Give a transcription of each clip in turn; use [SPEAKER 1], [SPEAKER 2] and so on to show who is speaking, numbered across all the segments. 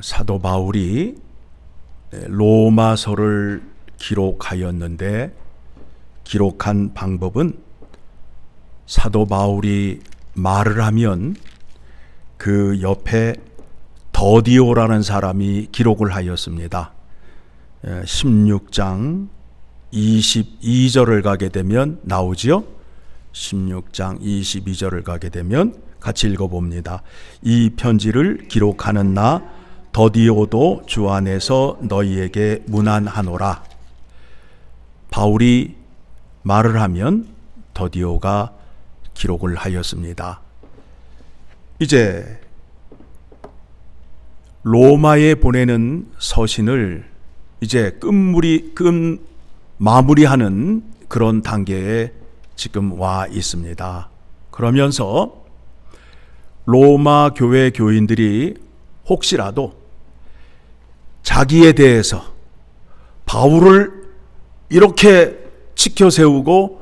[SPEAKER 1] 사도 바울이 로마서를 기록하였는데, 기록한 방법은 사도 바울이 말을 하면 그 옆에 더디오라는 사람이 기록을 하였습니다. 16장 22절을 가게 되면 나오지요. 16장 22절을 가게 되면 같이 읽어봅니다. 이 편지를 기록하는 나 더디오도 주 안에서 너희에게 문안하노라. 바울이 말을 하면 더디오가 기록을 하였습니다. 이제 로마에 보내는 서신을 이제 마무리하는 그런 단계에 지금 와 있습니다. 그러면서 로마 교회 교인들이 혹시라도 자기에 대해서 바울을 이렇게 치켜세우고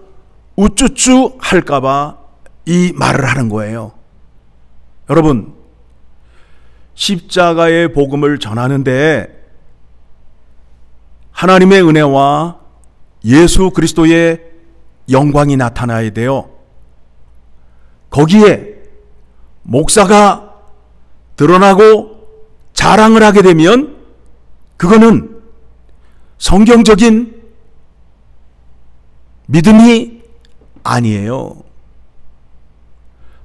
[SPEAKER 1] 우쭈쭈 할까봐 이 말을 하는 거예요. 여러분, 십자가의 복음을 전하는데 하나님의 은혜와 예수 그리스도의 영광이 나타나야 돼요. 거기에 목사가 드러나고 자랑을 하게 되면 그거는 성경적인 믿음이 아니에요.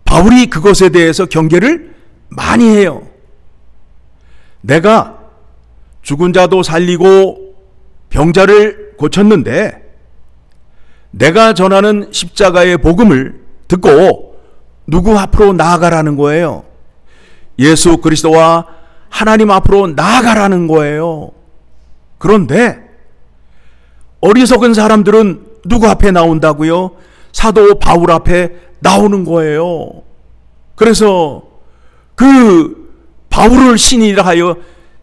[SPEAKER 1] 바울이 그것에 대해서 경계를 많이 해요. 내가 죽은 자도 살리고 병자를 고쳤는데 내가 전하는 십자가의 복음을 듣고 누구 앞으로 나아가라는 거예요? 예수 그리스도와 하나님 앞으로 나아가라는 거예요. 그런데 어리석은 사람들은 누구 앞에 나온다고요? 사도 바울 앞에 나오는 거예요. 그래서 그 바울을 신이라 하여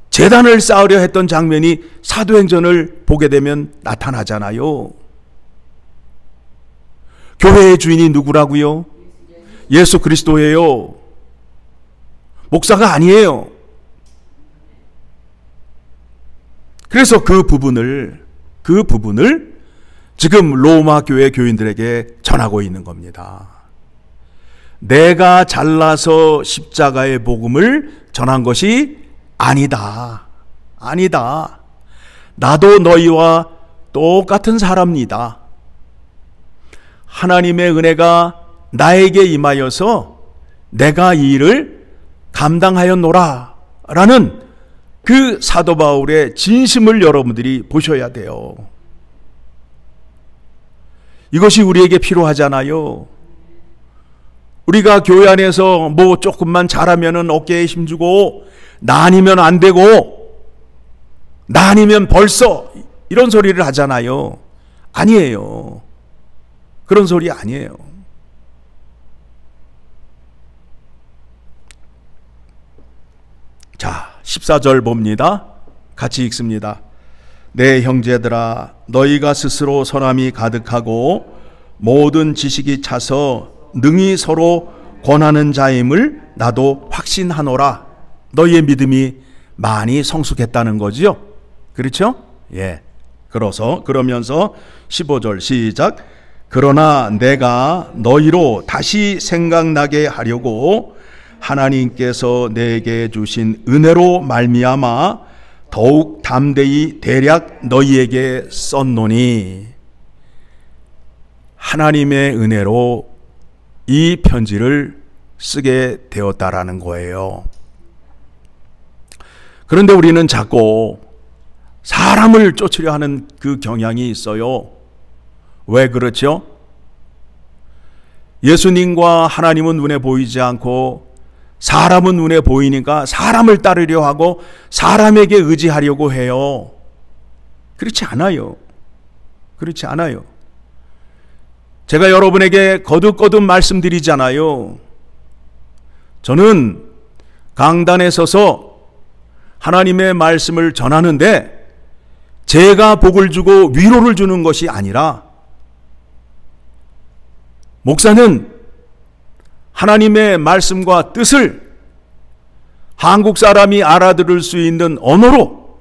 [SPEAKER 1] 제단을 쌓으려 했던 장면이 사도행전을 보게 되면 나타나잖아요. 교회의 주인이 누구라고요? 예수 그리스도예요. 목사가 아니에요. 그래서 그 부분을 지금 로마 교회 교인들에게 전하고 있는 겁니다. 내가 잘나서 십자가의 복음을 전한 것이 아니다. 아니다. 나도 너희와 똑같은 사람이다. 하나님의 은혜가 나에게 임하여서 내가 이 일을 감당하였노라 라는 그 사도 바울의 진심을 여러분들이 보셔야 돼요. 이것이 우리에게 필요하잖아요. 우리가 교회 안에서 뭐 조금만 잘하면은 어깨에 힘주고 나 아니면 안 되고 나 아니면 벌써 이런 소리를 하잖아요. 아니에요. 그런 소리 아니에요. 자, 14절 봅니다. 같이 읽습니다. 내 형제들아, 너희가 스스로 선함이 가득하고 모든 지식이 차서 능히 서로 권하는 자임을 나도 확신하노라. 너희의 믿음이 많이 성숙했다는 거지요. 그렇죠? 예. 그러면서 15절 시작. 그러나 내가 너희로 다시 생각나게 하려고 하나님께서 내게 주신 은혜로 말미암아 더욱 담대히 대략 너희에게 썼노니, 하나님의 은혜로 이 편지를 쓰게 되었다라는 거예요. 그런데 우리는 자꾸 사람을 쫓으려 하는 그 경향이 있어요. 왜 그렇죠? 예수님과 하나님은 눈에 보이지 않고 사람은 눈에 보이니까 사람을 따르려 하고 사람에게 의지하려고 해요. 그렇지 않아요. 그렇지 않아요. 제가 여러분에게 거듭거듭 말씀드리잖아요. 저는 강단에 서서 하나님의 말씀을 전하는데 제가 복을 주고 위로를 주는 것이 아니라, 목사는 하나님의 말씀과 뜻을 한국 사람이 알아들을 수 있는 언어로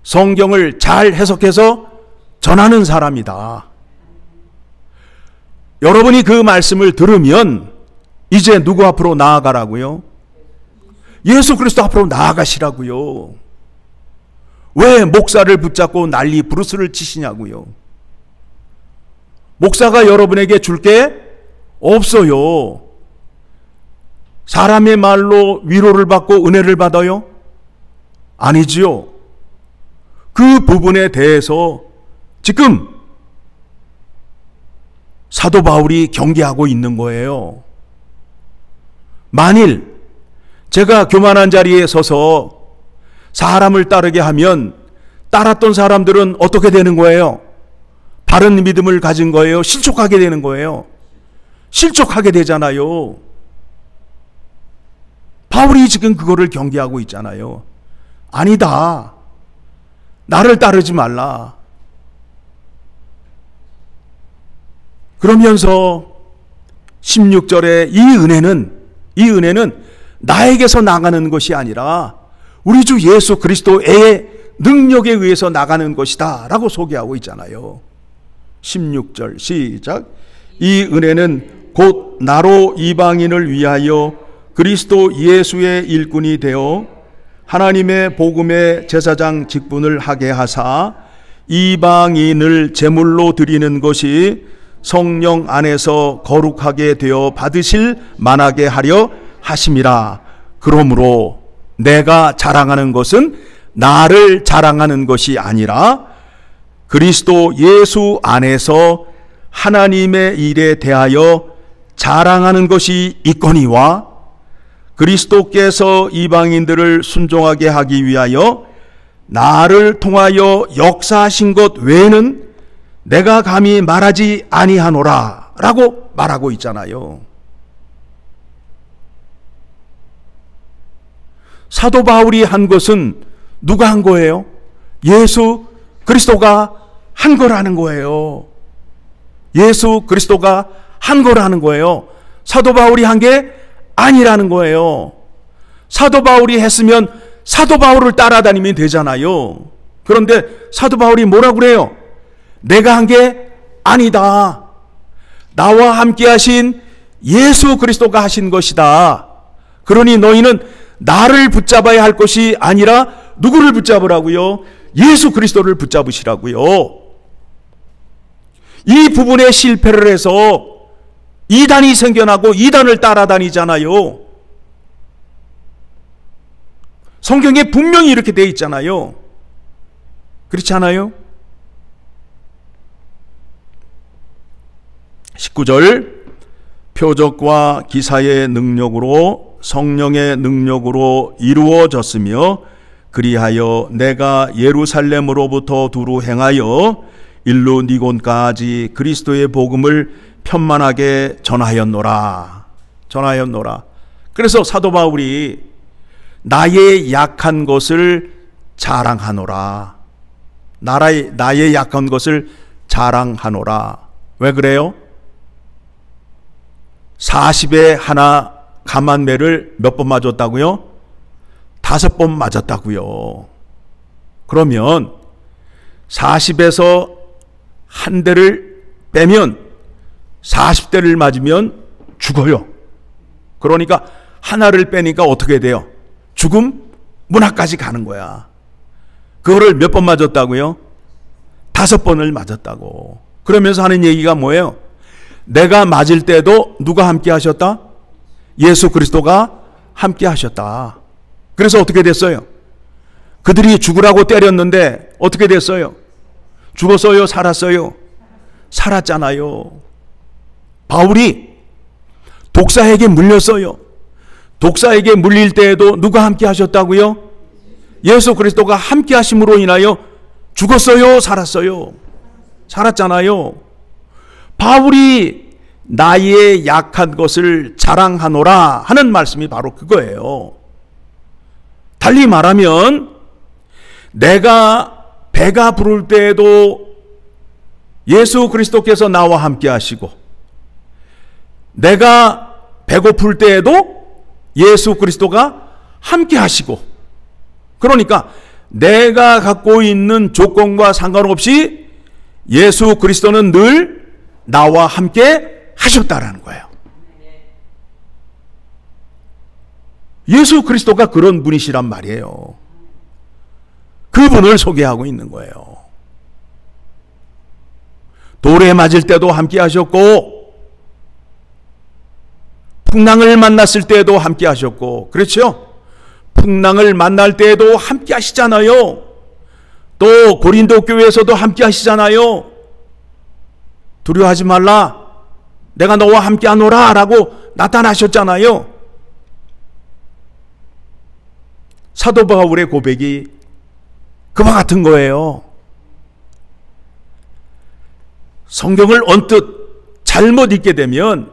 [SPEAKER 1] 성경을 잘 해석해서 전하는 사람이다. 여러분이 그 말씀을 들으면 이제 누구 앞으로 나아가라고요? 예수 그리스도 앞으로 나아가시라고요. 왜 목사를 붙잡고 난리 부르스를 치시냐고요. 목사가 여러분에게 줄 게 없어요. 사람의 말로 위로를 받고 은혜를 받아요? 아니지요. 그 부분에 대해서 지금 사도 바울이 경계하고 있는 거예요. 만일 제가 교만한 자리에 서서 사람을 따르게 하면 따랐던 사람들은 어떻게 되는 거예요? 바른 믿음을 가진 거예요? 실족하게 되는 거예요? 실족하게 되잖아요. 바울이 지금 그거를 경계하고 있잖아요. 아니다. 나를 따르지 말라. 그러면서 16절에 이 은혜는 나에게서 나가는 것이 아니라 우리 주 예수 그리스도의 능력에 의해서 나가는 것이다 라고 소개하고 있잖아요. 16절 시작. 이 은혜는 곧 나로 이방인을 위하여 그리스도 예수의 일꾼이 되어 하나님의 복음의 제사장 직분을 하게 하사 이방인을 제물로 드리는 것이 성령 안에서 거룩하게 되어 받으실 만하게 하려 하심이라. 그러므로 내가 자랑하는 것은 나를 자랑하는 것이 아니라 그리스도 예수 안에서 하나님의 일에 대하여 자랑하는 것이 있거니와 그리스도께서 이방인들을 순종하게 하기 위하여 나를 통하여 역사하신 것 외에는 내가 감히 말하지 아니하노라 라고 말하고 있잖아요. 사도 바울이 한 것은 누가 한 거예요? 예수 그리스도가 한 거라는 거예요. 예수 그리스도가 한 거라는 거예요. 사도 바울이 한 게 아니라는 거예요. 사도 바울이 했으면 사도 바울을 따라다니면 되잖아요. 그런데 사도 바울이 뭐라고 그래요? 내가 한 게 아니다. 나와 함께 하신 예수 그리스도가 하신 것이다. 그러니 너희는 나를 붙잡아야 할 것이 아니라 누구를 붙잡으라고요? 예수 그리스도를 붙잡으시라고요. 이 부분에 실패를 해서 이단이 생겨나고 이단을 따라다니잖아요. 성경에 분명히 이렇게 되어 있잖아요. 그렇지 않아요? 19절 표적과 기사의 능력으로 성령의 능력으로 이루어졌으며 그리하여 내가 예루살렘으로부터 두루 행하여 일루 니곤까지 그리스도의 복음을 편만하게 전하였노라. 그래서 사도 바울이 나의 약한 것을 자랑하노라. 나의 약한 것을 자랑하노라. 왜 그래요? 40에 하나 감한매를 몇 번 맞았다고요? 5번 맞았다고요. 그러면 40에서 한 대를 빼면 40대를 맞으면 죽어요. 그러니까 하나를 빼니까 어떻게 돼요? 죽음 문화까지 가는 거야. 그거를 몇 번 맞았다고요? 5번을 맞았다고. 그러면서 하는 얘기가 뭐예요? 내가 맞을 때도 누가 함께 하셨다? 예수 그리스도가 함께 하셨다. 그래서 어떻게 됐어요? 그들이 죽으라고 때렸는데 어떻게 됐어요? 죽었어요? 살았어요? 살았잖아요. 바울이 독사에게 물렸어요. 독사에게 물릴 때에도 누가 함께 하셨다고요? 예수 그리스도가 함께 하심으로 인하여 죽었어요? 살았어요? 살았잖아요. 바울이 나의 약한 것을 자랑하노라 하는 말씀이 바로 그거예요. 달리 말하면 내가 배가 부를 때에도 예수 그리스도께서 나와 함께 하시고 내가 배고플 때에도 예수 그리스도가 함께 하시고, 그러니까 내가 갖고 있는 조건과 상관없이 예수 그리스도는 늘 나와 함께 하셨다라는 거예요. 예수 그리스도가 그런 분이시란 말이에요. 그분을 소개하고 있는 거예요. 돌에 맞을 때도 함께 하셨고, 풍랑을 만났을 때도 함께 하셨고, 그렇죠? 풍랑을 만날 때에도 함께 하시잖아요. 또 고린도 교회에서도 함께 하시잖아요. 두려워하지 말라, 내가 너와 함께 하노라 라고 나타나셨잖아요. 사도 바울의 고백이 그와 같은 거예요. 성경을 언뜻 잘못 읽게 되면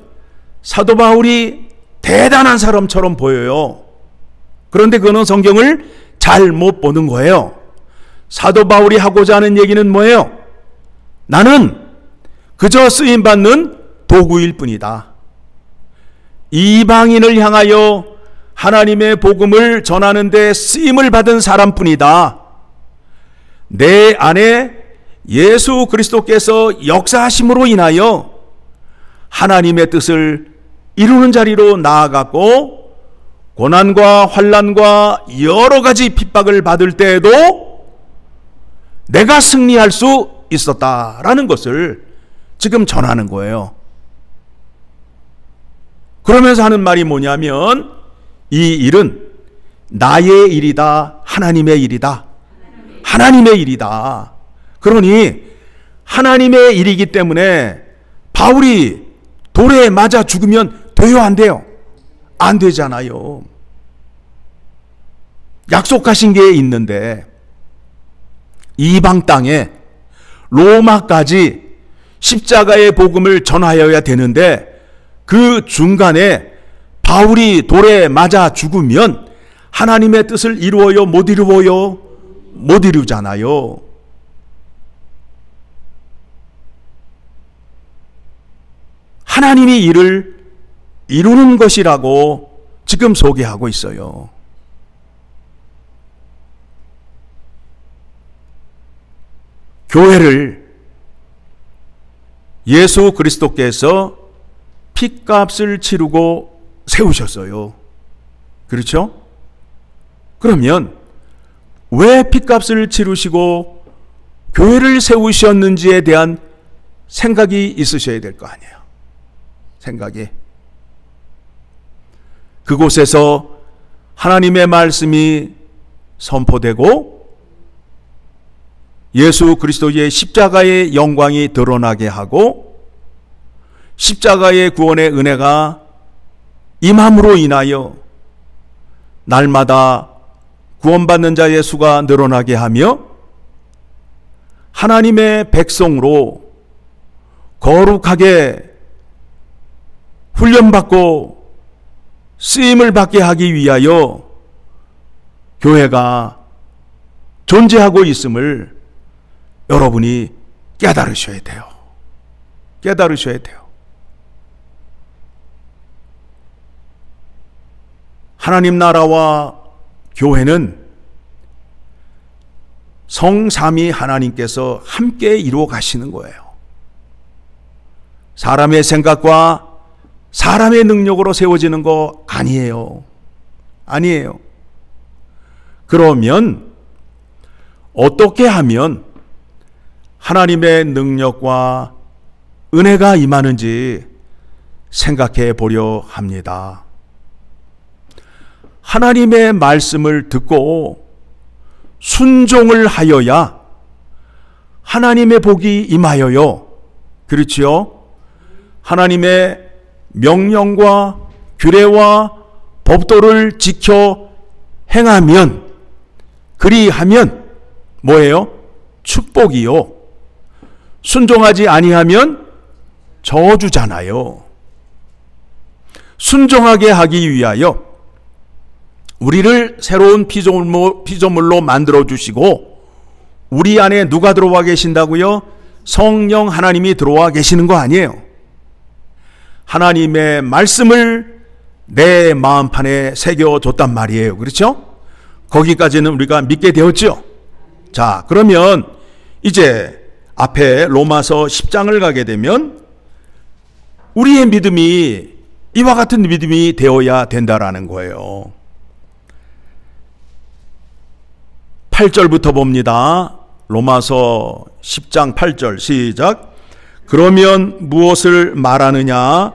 [SPEAKER 1] 사도 바울이 대단한 사람처럼 보여요. 그런데 그거는 성경을 잘못 보는 거예요. 사도 바울이 하고자 하는 얘기는 뭐예요? 나는 그저 쓰임받는 도구일 뿐이다. 이방인을 향하여 하나님의 복음을 전하는 데 쓰임을 받은 사람뿐이다. 내 안에 예수 그리스도께서 역사하심으로 인하여 하나님의 뜻을 이루는 자리로 나아갔고, 고난과 환난과 여러 가지 핍박을 받을 때에도 내가 승리할 수 있었다라는 것을 지금 전하는 거예요. 그러면서 하는 말이 뭐냐면, 이 일은 나의 일이다, 하나님의 일이다. 하나님의 일이다. 그러니 하나님의 일이기 때문에 바울이 돌에 맞아 죽으면 돼요, 안 돼요? 안 되잖아요. 약속하신 게 있는데 이방 땅에 로마까지 십자가의 복음을 전하여야 되는데 그 중간에 바울이 돌에 맞아 죽으면 하나님의 뜻을 이루어요, 못 이루어요? 못 이루잖아요. 하나님이 일을 이루는 것이라고 지금 소개하고 있어요. 교회를 예수 그리스도께서 핏값을 치르고 세우셨어요. 그렇죠? 그러면 왜 핏값을 치르시고 교회를 세우셨는지에 대한 생각이 있으셔야 될 거 아니에요. 생각이. 그곳에서 하나님의 말씀이 선포되고 예수 그리스도의 십자가의 영광이 드러나게 하고 십자가의 구원의 은혜가 임함으로 인하여 날마다 구원받는 자의 수가 늘어나게 하며 하나님의 백성으로 거룩하게 훈련받고 쓰임을 받게 하기 위하여 교회가 존재하고 있음을 여러분이 깨달으셔야 돼요. 깨달으셔야 돼요. 하나님 나라와 교회는 성삼위 하나님께서 함께 이루어 가시는 거예요. 사람의 생각과 사람의 능력으로 세워지는 거 아니에요. 아니에요. 그러면 어떻게 하면 하나님의 능력과 은혜가 임하는지 생각해 보려 합니다. 하나님의 말씀을 듣고 순종을 하여야 하나님의 복이 임하여요. 그렇지요? 하나님의 명령과 규례와 법도를 지켜 행하면, 그리하면 뭐예요? 축복이요. 순종하지 아니하면 저주잖아요. 순종하게 하기 위하여 우리를 새로운 피조물로 만들어 주시고 우리 안에 누가 들어와 계신다고요? 성령 하나님이 들어와 계시는 거 아니에요. 하나님의 말씀을 내 마음판에 새겨줬단 말이에요. 그렇죠? 거기까지는 우리가 믿게 되었죠. 자, 그러면 이제 앞에 로마서 10장을 가게 되면 우리의 믿음이 이와 같은 믿음이 되어야 된다라는 거예요. 8절부터 봅니다. 로마서 10장 8절 시작. 그러면 무엇을 말하느냐?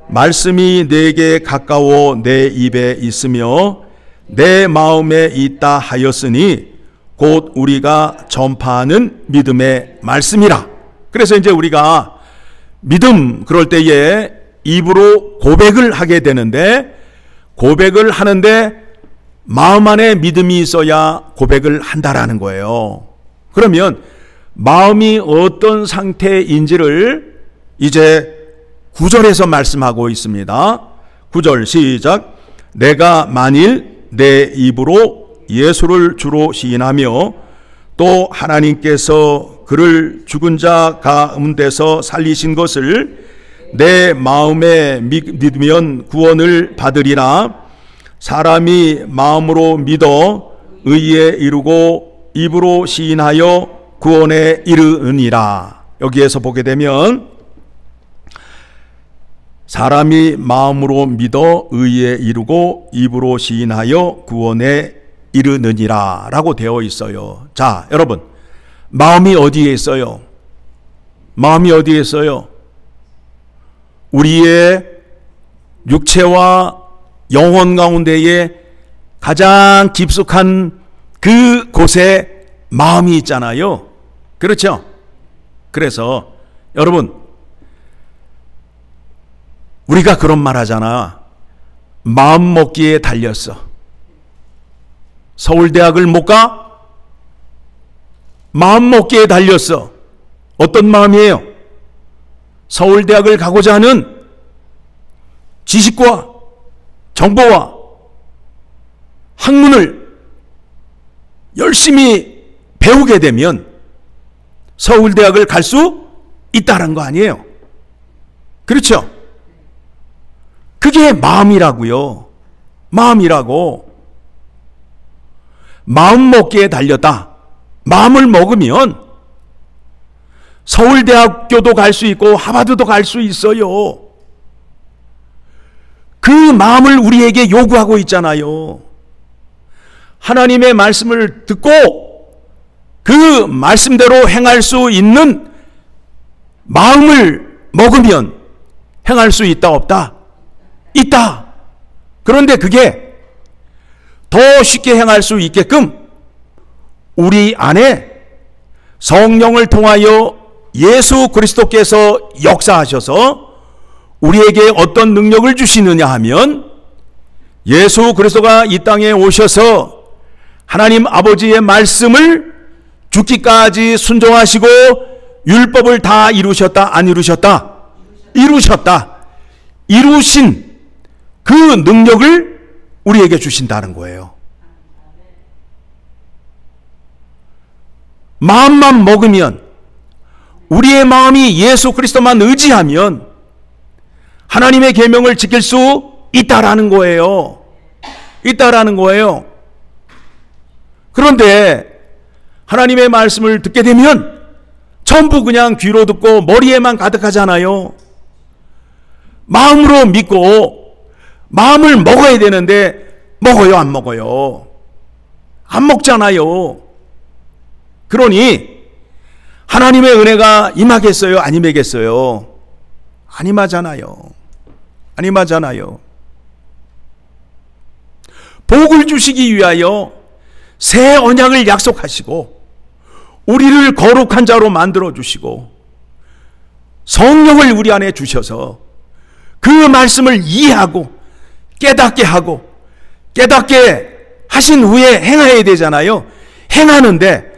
[SPEAKER 1] 말씀이 내게 가까워 내 입에 있으며 내 마음에 있다 하였으니 곧 우리가 전파하는 믿음의 말씀이라. 그래서 이제 우리가 믿음 그럴 때에 입으로 고백을 하게 되는데, 고백을 하는데 마음 안에 믿음이 있어야 고백을 한다라는 거예요. 그러면 마음이 어떤 상태인지를 이제 9절에서 말씀하고 있습니다. 9절 시작. 내가 만일 내 입으로 예수를 주로 시인하며 또 하나님께서 그를 죽은 자 가운데서 살리신 것을 내 마음에 믿으면 구원을 받으리라. 사람이 마음으로 믿어 의에 이르고 입으로 시인하여 구원에 이르느니라. 여기에서 보게 되면 사람이 마음으로 믿어 의에 이르고 입으로 시인하여 구원에 이르느니라 라고 되어 있어요. 자, 여러분, 마음이 어디에 있어요? 마음이 어디에 있어요? 우리의 육체와 영혼 가운데에 가장 깊숙한 그 곳에 마음이 있잖아요. 그렇죠? 그래서 여러분, 우리가 그런 말 하잖아. 마음 먹기에 달렸어. 서울대학을 못 가? 마음 먹기에 달렸어. 어떤 마음이에요? 서울대학을 가고자 하는 지식과 정보와 학문을 열심히 배우게 되면 서울대학을 갈 수 있다는 거 아니에요? 그렇죠? 그게 마음이라고요. 마음이라고. 마음 먹기에 달렸다. 마음을 먹으면 서울대학교도 갈 수 있고 하버드도 갈 수 있어요. 그 마음을 우리에게 요구하고 있잖아요. 하나님의 말씀을 듣고 그 말씀대로 행할 수 있는 마음을 먹으면 행할 수 있다 없다? 있다. 그런데 그게 더 쉽게 행할 수 있게끔 우리 안에 성령을 통하여 예수 그리스도께서 역사하셔서 우리에게 어떤 능력을 주시느냐 하면, 예수 그리스도가 이 땅에 오셔서 하나님 아버지의 말씀을 죽기까지 순종하시고 율법을 다 이루셨다, 안 이루셨다? 이루셨다. 이루신 그 능력을 우리에게 주신다는 거예요. 마음만 먹으면, 우리의 마음이 예수 그리스도만 의지하면 하나님의 계명을 지킬 수 있다라는 거예요. 있다라는 거예요. 그런데 하나님의 말씀을 듣게 되면 전부 그냥 귀로 듣고 머리에만 가득하잖아요. 마음으로 믿고 마음을 먹어야 되는데 먹어요, 안 먹어요? 안 먹잖아요. 그러니 하나님의 은혜가 임하겠어요, 안 임하겠어요? 안 임하잖아요. 안 임하잖아요. 복을 주시기 위하여 새 언약을 약속하시고 우리를 거룩한 자로 만들어 주시고 성령을 우리 안에 주셔서 그 말씀을 이해하고 깨닫게 하고 깨닫게 하신 후에 행해야 되잖아요. 행하는데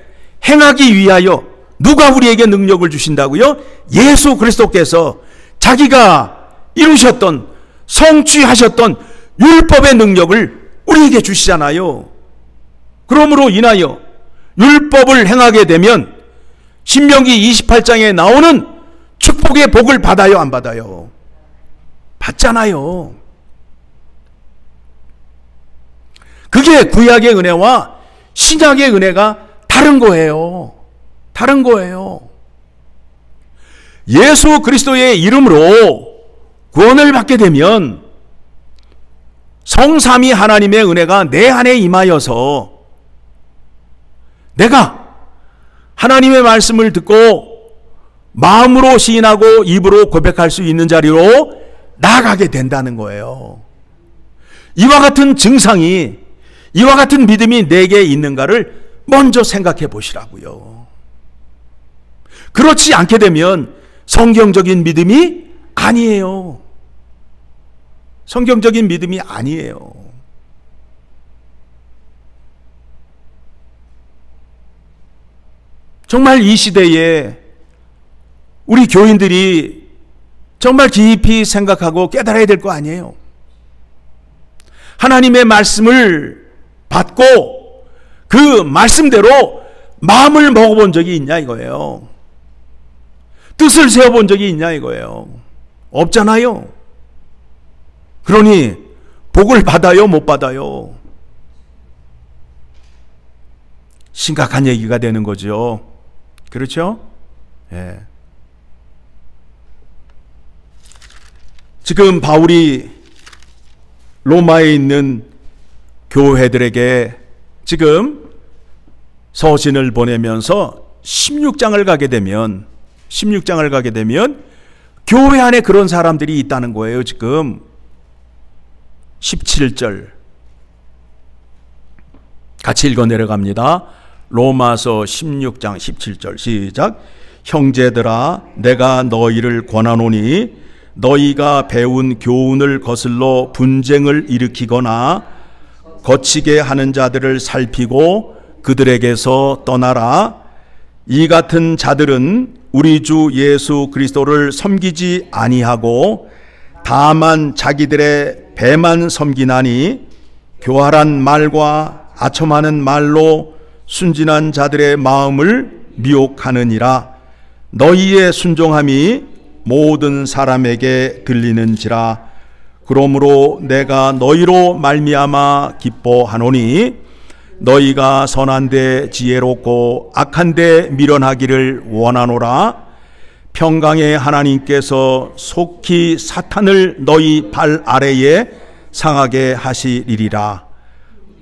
[SPEAKER 1] 행하기 위하여 누가 우리에게 능력을 주신다고요? 예수 그리스도께서 자기가 이루셨던 성취하셨던 율법의 능력을 우리에게 주시잖아요. 그러므로 인하여 율법을 행하게 되면 신명기 28장에 나오는 축복의 복을 받아요, 안 받아요? 받잖아요. 그게 구약의 은혜와 신약의 은혜가 다른 거예요. 다른 거예요. 예수 그리스도의 이름으로 구원을 받게 되면 성삼위 하나님의 은혜가 내 안에 임하여서 내가 하나님의 말씀을 듣고 마음으로 시인하고 입으로 고백할 수 있는 자리로 나아가게 된다는 거예요. 이와 같은 증상이, 이와 같은 믿음이 내게 있는가를 먼저 생각해 보시라고요. 그렇지 않게 되면 성경적인 믿음이 아니에요. 성경적인 믿음이 아니에요. 정말 이 시대에 우리 교인들이 정말 깊이 생각하고 깨달아야 될 거 아니에요. 하나님의 말씀을 받고 그 말씀대로 마음을 먹어본 적이 있냐 이거예요. 뜻을 세워본 적이 있냐 이거예요. 없잖아요. 그러니 복을 받아요, 못 받아요? 심각한 얘기가 되는 거죠. 그렇죠? 예. 지금 바울이 로마에 있는 교회들에게 지금 서신을 보내면서 16장을 가게 되면 교회 안에 그런 사람들이 있다는 거예요. 지금 17절 같이 읽어 내려갑니다. 로마서 16장 17절 시작. 형제들아 내가 너희를 권하노니 너희가 배운 교훈을 거슬러 분쟁을 일으키거나 거치게 하는 자들을 살피고 그들에게서 떠나라. 이 같은 자들은 우리 주 예수 그리스도를 섬기지 아니하고 다만 자기들의 배만 섬기나니 교활한 말과 아첨하는 말로 순진한 자들의 마음을 미혹하느니라. 너희의 순종함이 모든 사람에게 들리는지라. 그러므로 내가 너희로 말미암아 기뻐하노니 너희가 선한데 지혜롭고 악한데 미련하기를 원하노라. 평강의 하나님께서 속히 사탄을 너희 발 아래에 상하게 하시리라.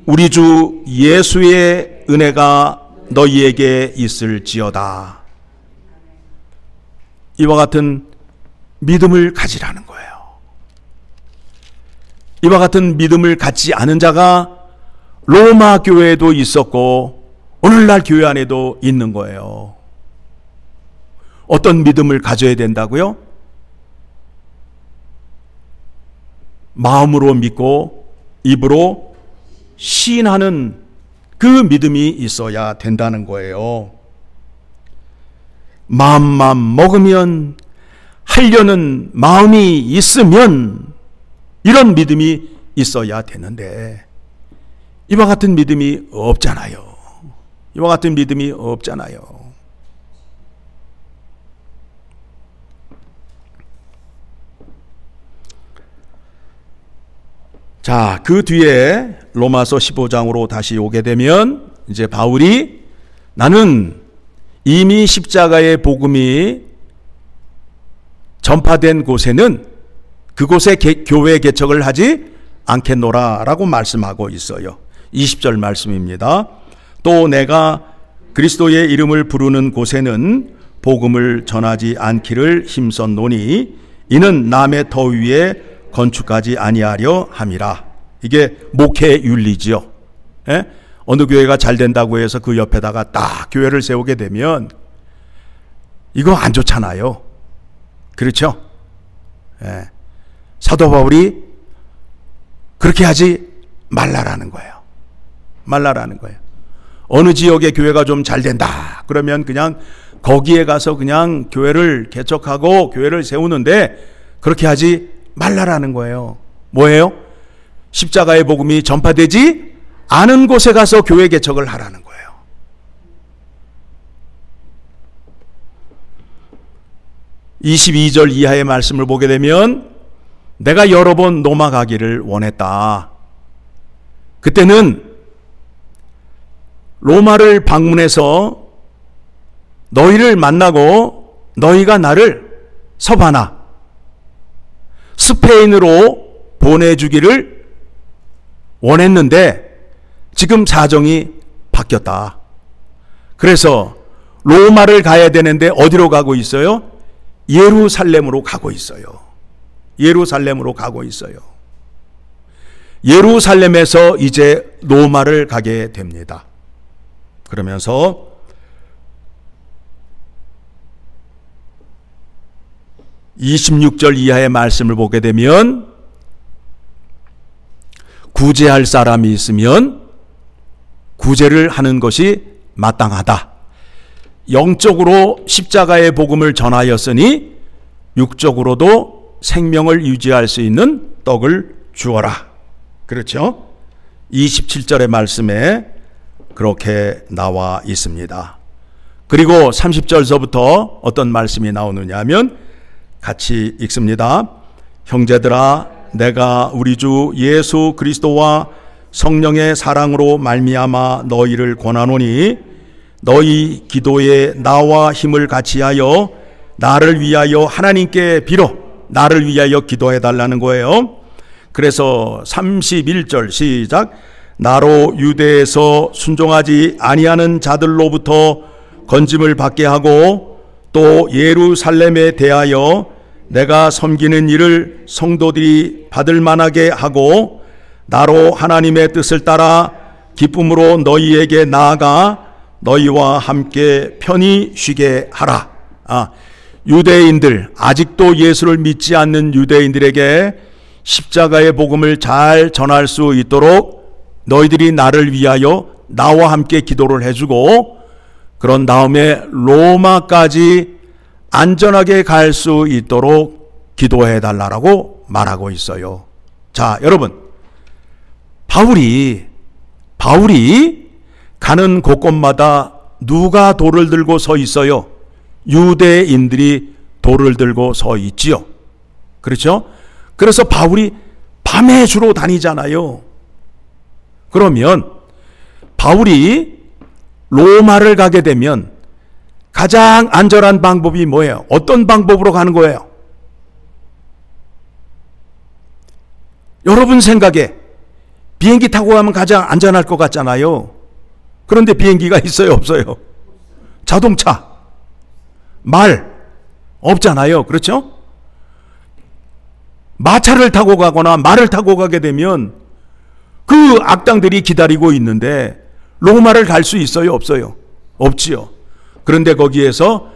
[SPEAKER 1] 우리 주 예수의 은혜가 너희에게 있을지어다. 이와 같은 믿음을 가지라는 거예요. 이와 같은 믿음을 갖지 않은 자가 로마 교회에도 있었고 오늘날 교회 안에도 있는 거예요. 어떤 믿음을 가져야 된다고요? 마음으로 믿고 입으로 시인하는 그 믿음이 있어야 된다는 거예요. 마음만 먹으면, 하려는 마음이 있으면 이런 믿음이 있어야 되는데 이와 같은 믿음이 없잖아요. 이와 같은 믿음이 없잖아요. 자, 그 뒤에 로마서 15장으로 다시 오게 되면 이제 바울이 나는 이미 십자가의 복음이 전파된 곳에는 그곳에 교회 개척을 하지 않겠노라 라고 말씀하고 있어요. 20절 말씀입니다. 또 내가 그리스도의 이름을 부르는 곳에는 복음을 전하지 않기를 힘썼노니 이는 남의 터 위에 건축하지 아니하려 함이라. 이게 목회 윤리지요. 예? 어느 교회가 잘 된다고 해서 그 옆에다가 딱 교회를 세우게 되면 이거 안 좋잖아요. 그렇죠? 예. 사도 바울이 그렇게 하지 말라라는 거예요. 말라라는 거예요. 어느 지역의 교회가 좀 잘 된다 그러면 그냥 거기에 가서 그냥 교회를 개척하고 교회를 세우는데 그렇게 하지 말라라는 거예요. 뭐예요? 십자가의 복음이 전파되지 않은 곳에 가서 교회 개척을 하라는 거예요. (22절) 이하의 말씀을 보게 되면 내가 여러 번 로마 가기를 원했다. 그때는 로마를 방문해서 너희를 만나고 너희가 나를 서바나 스페인으로 보내주기를 원했는데 지금 사정이 바뀌었다. 그래서 로마를 가야 되는데 어디로 가고 있어요? 예루살렘으로 가고 있어요. 예루살렘으로 가고 있어요. 예루살렘에서 이제 로마를 가게 됩니다. 그러면서 (26절) 이하의 말씀을 보게 되면 구제할 사람이 있으면 구제를 하는 것이 마땅하다. 영적으로 십자가의 복음을 전하였으니 육적으로도 생명을 유지할 수 있는 떡을 주어라. 그렇죠? 27절의 말씀에 그렇게 나와 있습니다. 그리고 30절서부터 어떤 말씀이 나오느냐 하면 같이 읽습니다. 형제들아, 내가 우리 주 예수 그리스도와 성령의 사랑으로 말미암아 너희를 권하노니 너희 기도에 나와 힘을 같이하여 나를 위하여 하나님께 빌어 나를 위하여 기도해 달라는 거예요. 그래서 31절 시작. 나로 유대에서 순종하지 아니하는 자들로부터 건짐을 받게 하고 또 예루살렘에 대하여 내가 섬기는 일을 성도들이 받을 만하게 하고 나로 하나님의 뜻을 따라 기쁨으로 너희에게 나아가 너희와 함께 편히 쉬게 하라. 유대인들, 아직도 예수를 믿지 않는 유대인들에게 십자가의 복음을 잘 전할 수 있도록 너희들이 나를 위하여 나와 함께 기도를 해주고 그런 다음에 로마까지 안전하게 갈 수 있도록 기도해 달라고 말하고 있어요. 자, 여러분, 바울이 가는 곳곳마다 누가 돌을 들고 서 있어요? 유대인들이 돌을 들고 서 있지요. 그렇죠? 그래서 바울이 밤에 주로 다니잖아요. 그러면 바울이 로마를 가게 되면 가장 안전한 방법이 뭐예요? 어떤 방법으로 가는 거예요? 여러분 생각에 비행기 타고 가면 가장 안전할 것 같잖아요. 그런데 비행기가 있어요, 없어요? 자동차, 말 없잖아요. 그렇죠? 마차를 타고 가거나 말을 타고 가게 되면 그 악당들이 기다리고 있는데 로마를 갈 수 있어요, 없어요? 없지요. 그런데 거기에서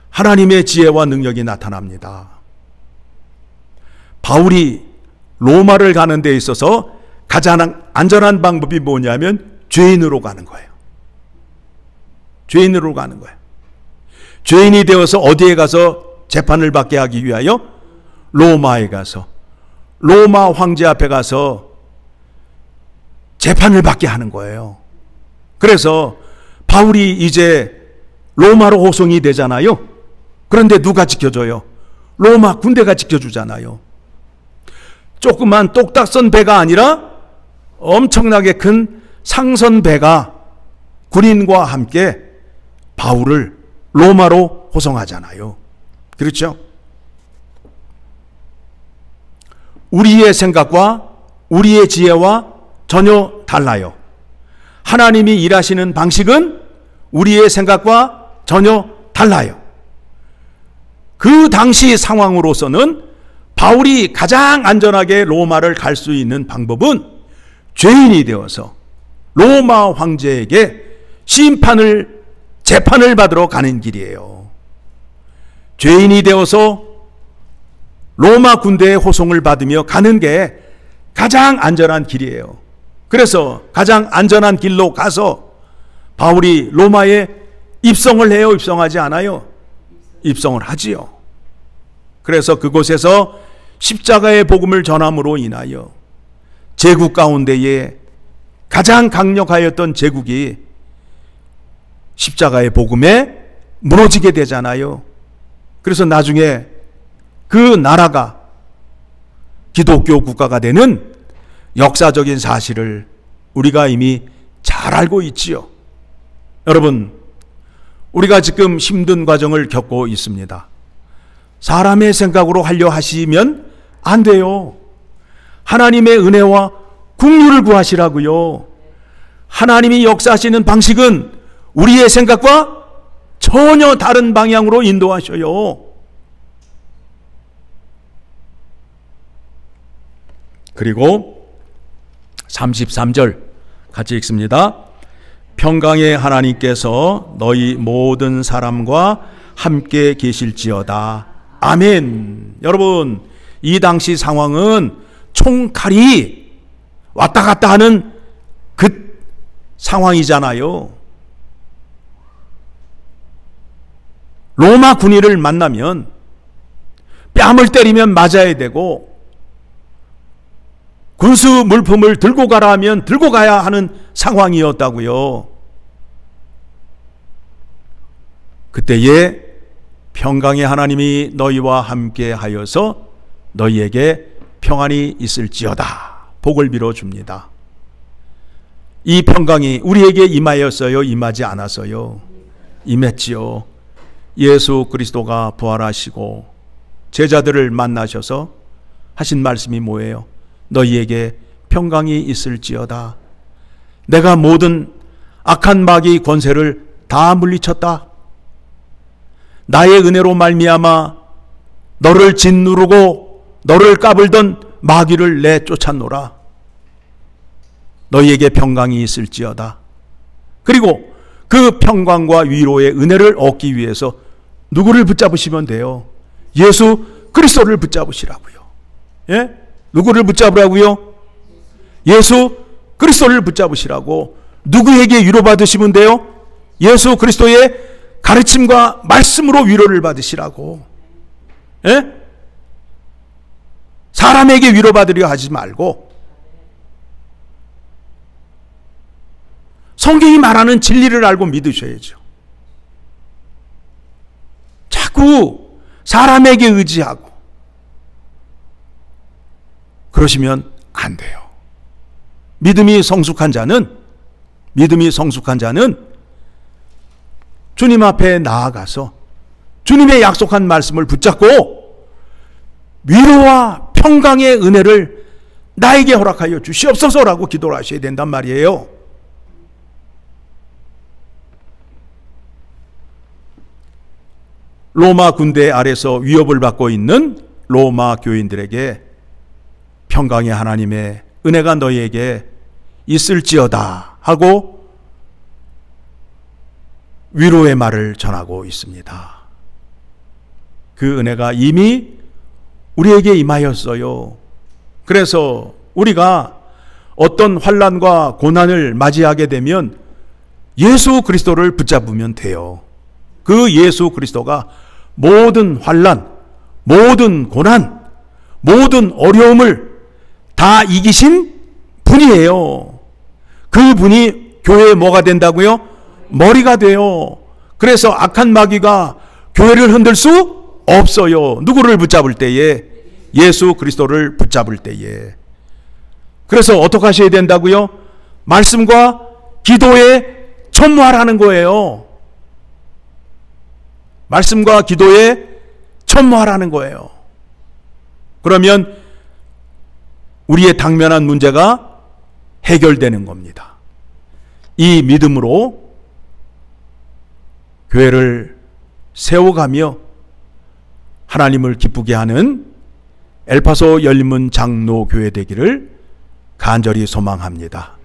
[SPEAKER 1] 하나님의 지혜와 능력이 나타납니다. 바울이 로마를 가는 데 있어서 가장 안전한 방법이 뭐냐면 죄인으로 가는 거예요. 죄인으로 가는 거예요. 죄인이 되어서 어디에 가서 재판을 받게 하기 위하여? 로마에 가서, 로마 황제 앞에 가서 재판을 받게 하는 거예요. 그래서 바울이 이제 로마로 호송이 되잖아요. 그런데 누가 지켜줘요? 로마 군대가 지켜주잖아요. 조그만 똑딱선 배가 아니라 엄청나게 큰 상선 배가 군인과 함께 바울을 로마로 호송하잖아요. 그렇죠? 우리의 생각과 우리의 지혜와 전혀 달라요. 하나님이 일하시는 방식은 우리의 생각과 전혀 달라요. 그 당시 상황으로서는 바울이 가장 안전하게 로마를 갈 수 있는 방법은 죄인이 되어서 로마 황제에게 재판을 받으러 가는 길이에요. 죄인이 되어서 로마 군대의 호송을 받으며 가는 게 가장 안전한 길이에요. 그래서 가장 안전한 길로 가서 바울이 로마에 입성을 해요? 입성하지 않아요? 입성을 하지요. 그래서 그곳에서 십자가의 복음을 전함으로 인하여 제국 가운데에 가장 강력하였던 제국이 십자가의 복음에 무너지게 되잖아요. 그래서 나중에 그 나라가 기독교 국가가 되는 역사적인 사실을 우리가 이미 잘 알고 있지요. 여러분, 우리가 지금 힘든 과정을 겪고 있습니다. 사람의 생각으로 하려 하시면 안 돼요. 하나님의 은혜와 긍휼을 구하시라고요. 하나님이 역사하시는 방식은 우리의 생각과 전혀 다른 방향으로 인도하셔요. 그리고 33절 같이 읽습니다. 평강의 하나님께서 너희 모든 사람과 함께 계실지어다. 아멘. 여러분, 이 당시 상황은 총칼이 왔다 갔다 하는 그 상황이잖아요. 로마 군인을 만나면 뺨을 때리면 맞아야 되고, 군수 물품을 들고 가라 하면 들고 가야 하는 상황이었다고요. 그때에 평강의 하나님이 너희와 함께 하여서 너희에게 평안이 있을지어다. 복을 빌어줍니다. 이 평강이 우리에게 임하였어요? 임하지 않았어요? 임했지요. 예수 그리스도가 부활하시고 제자들을 만나셔서 하신 말씀이 뭐예요? 너희에게 평강이 있을지어다. 내가 모든 악한 마귀 권세를 다 물리쳤다. 나의 은혜로 말미암아 너를 짓누르고 너를 까불던 마귀를 내쫓았노라. 너희에게 평강이 있을지어다. 그리고 그 평강과 위로의 은혜를 얻기 위해서 누구를 붙잡으시면 돼요? 예수 그리스도를 붙잡으시라고요. 예? 누구를 붙잡으라고요? 예수 그리스도를 붙잡으시라고. 누구에게 위로받으시면 돼요? 예수 그리스도의 가르침과 말씀으로 위로를 받으시라고. 예? 사람에게 위로받으려 하지 말고 성경이 말하는 진리를 알고 믿으셔야죠. 자꾸 사람에게 의지하고 그러시면 안 돼요. 믿음이 성숙한 자는 주님 앞에 나아가서 주님의 약속한 말씀을 붙잡고 위로와 평강의 은혜를 나에게 허락하여 주시옵소서라고 기도를 하셔야 된단 말이에요. 로마 군대 아래서 위협을 받고 있는 로마 교인들에게 평강의 하나님의 은혜가 너희에게 있을지어다 하고 위로의 말을 전하고 있습니다. 그 은혜가 이미 우리에게 임하였어요. 그래서 우리가 어떤 환난과 고난을 맞이하게 되면 예수 그리스도를 붙잡으면 돼요. 그 예수 그리스도가 모든 환난, 모든 고난, 모든 어려움을 다 이기신 분이에요. 그 분이 교회에 뭐가 된다고요? 머리가 돼요. 그래서 악한 마귀가 교회를 흔들 수 없어요. 누구를 붙잡을 때에? 예수 그리스도를 붙잡을 때에. 그래서 어떻게 하셔야 된다고요? 말씀과 기도에 천무하라는 거예요. 말씀과 기도에 천무하라는 거예요. 그러면 우리의 당면한 문제가 해결되는 겁니다. 이 믿음으로 교회를 세워가며 하나님을 기쁘게 하는 엘파소 열린문 장로교회 되기를 간절히 소망합니다.